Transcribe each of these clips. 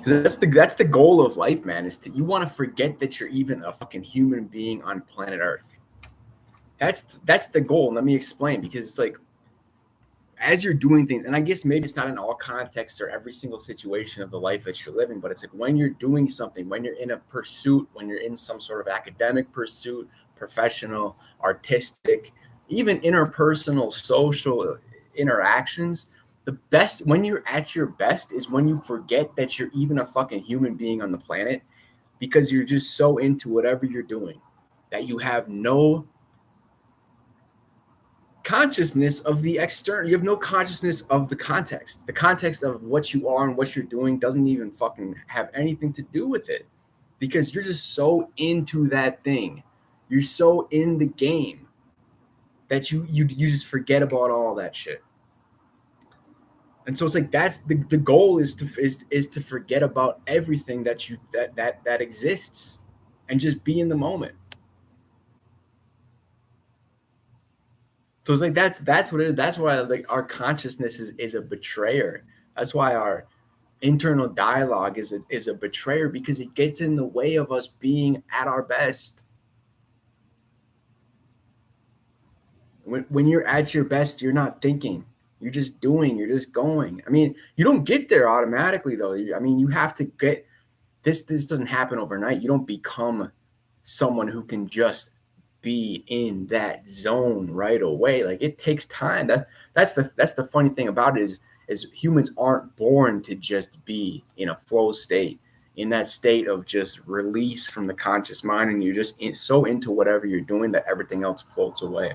That's the goal of life, man. You want to forget that you're even a fucking human being on planet Earth. That's the goal. And let me explain, because it's like, as you're doing things, and I guess maybe it's not in all contexts or every single situation of the life that you're living, but it's like when you're doing something, when you're in a pursuit, when you're in some sort of academic pursuit, professional, artistic, even interpersonal, social interactions, the best, when you're at your best, is when you forget that you're even a fucking human being on the planet, because you're just so into whatever you're doing that you have no consciousness of the external. You have no consciousness of the context. The context of what you are and what you're doing doesn't even fucking have anything to do with it, because you're just so into that thing. You're so in the game that you just forget about all that shit. And so it's like, that's the goal, is to forget about everything that exists, and just be in the moment. So it's like, that's what it is. That's why, like, our consciousness is a betrayer. That's why our internal dialogue is a betrayer, because it gets in the way of us being at our best. When you're at your best, you're not thinking. You're just doing. You're just going. I mean, you don't get there automatically, though. I mean, you have to get this. This doesn't happen overnight. You don't become someone who can just be in that zone right away. Like, it takes time. That's the funny thing about it, is humans aren't born to just be in a flow state, in that state of just release from the conscious mind, and you're just so into whatever you're doing that everything else floats away.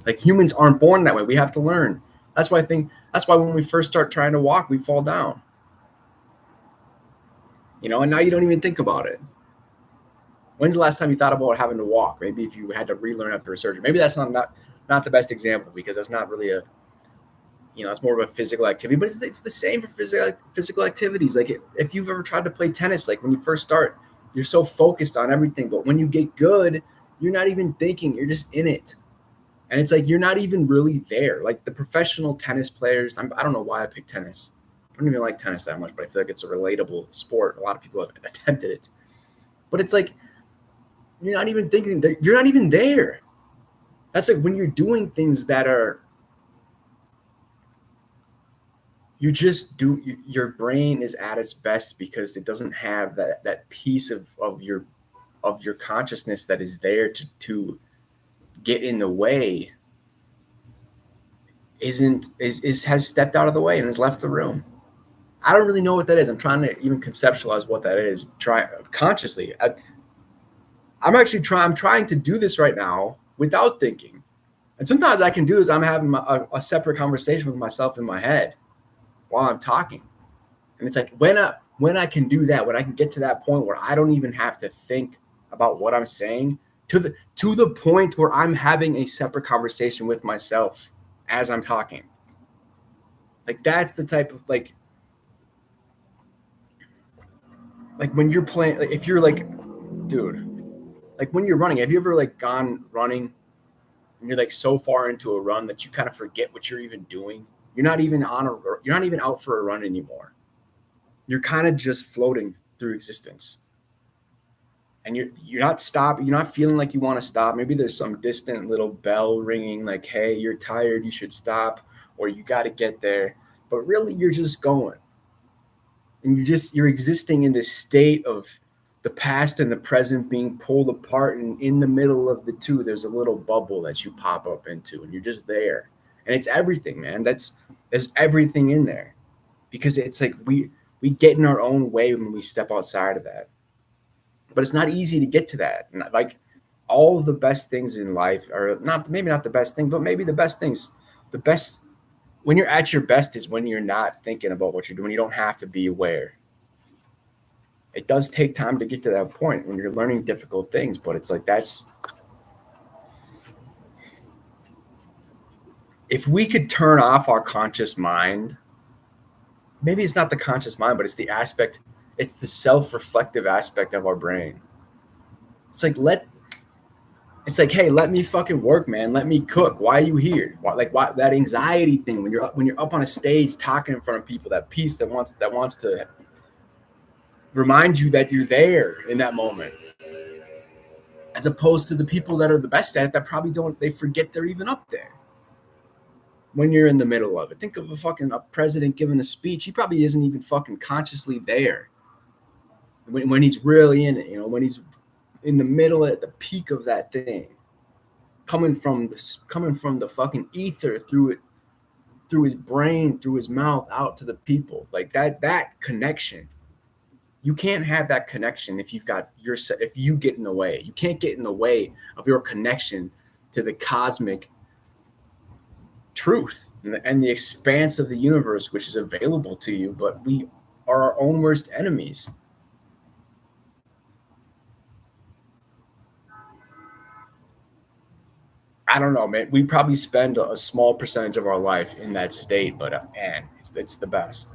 Like, humans aren't born that way. We have to learn. That's why when we first start trying to walk, we fall down. And now you don't even think about it. When's the last time you thought about having to walk? Maybe if you had to relearn after a surgery. Maybe that's not the best example, because that's not really it's more of a physical activity. But it's the same for physical activities. Like, if you've ever tried to play tennis, like when you first start, you're so focused on everything. But when you get good, you're not even thinking. You're just in it. And it's like, you're not even really there. Like, the professional tennis players, I don't know why I picked tennis. I don't even like tennis that much, but I feel like it's a relatable sport. A lot of people have attempted it. But it's like, you're not even thinking. You're not even there. That's like when you're doing things that are, you just do. Your brain is at its best because it doesn't have that piece of your consciousness that is there to get in the way. Has stepped out of the way and has left the room. I don't really know what that is. I'm trying to even conceptualize what that is. Try consciously. I'm trying to do this right now without thinking. And sometimes I can do this. I'm having a separate conversation with myself in my head while I'm talking. And it's like, when I can do that, when I can get to that point where I don't even have to think about what I'm saying, to the point where I'm having a separate conversation with myself as I'm talking. Like, that's the type of, like when you're playing, like, if you're like, dude, like when you're running, have you ever like gone running and you're like so far into a run that you kind of forget what you're even doing? You're not even out for a run anymore. You're kind of just floating through existence. And you're not stopping. You're not feeling like you want to stop. Maybe there's some distant little bell ringing, like, hey, you're tired, you should stop, or you got to get there. But really, you're just going. And you're existing in this state of the past and the present being pulled apart, and in the middle of the two, there's a little bubble that you pop up into, and you're just there. And it's everything, man. There's everything in there, because it's like we get in our own way when we step outside of that. But it's not easy to get to that. And like, all of the best things in life are maybe not the best thing, but maybe the best things. The best, when you're at your best, is when you're not thinking about what you're doing. You don't have to be aware. It does take time to get to that point when you're learning difficult things, but it's like, if we could turn off our conscious mind, maybe it's not the conscious mind, but it's the self-reflective aspect of our brain. It's like, It's like, hey, let me fucking work, man. Let me cook. Why are you here? Why that anxiety thing when you're up on a stage talking in front of people, that piece that wants to remind you that you're there in that moment, as opposed to the people that are the best at it that probably don't. They forget they're even up there when you're in the middle of it. Think of a president giving a speech. He probably isn't even fucking consciously there when he's really in it. You know, when he's in the middle at the peak of that thing, coming from the fucking ether through his brain, through his mouth, out to the people. Like that connection. You can't have that connection if if you get in the way. You can't get in the way of your connection to the cosmic truth and the expanse of the universe, which is available to you. But we are our own worst enemies. I don't know, man. We probably spend a small percentage of our life in that state, but man, it's the best.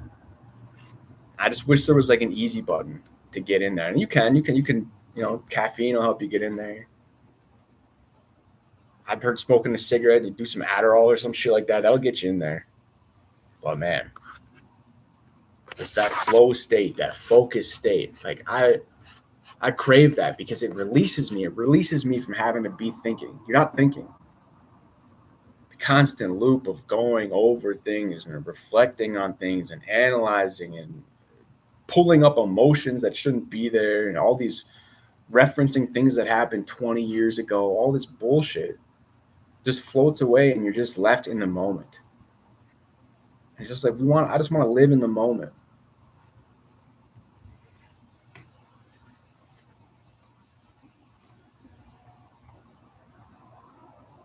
I just wish there was like an easy button to get in there, and you can, caffeine will help you get in there. I've heard smoking a cigarette, you do some Adderall or some shit like that, that'll get you in there. But man, just that flow state, that focus state, like I crave that because it releases me. It releases me from having to be thinking. You're not thinking. The constant loop of going over things and reflecting on things and analyzing and pulling up emotions that shouldn't be there and all these referencing things that happened 20 years ago, all this bullshit just floats away and you're just left in the moment. It's just like I just want to live in the moment.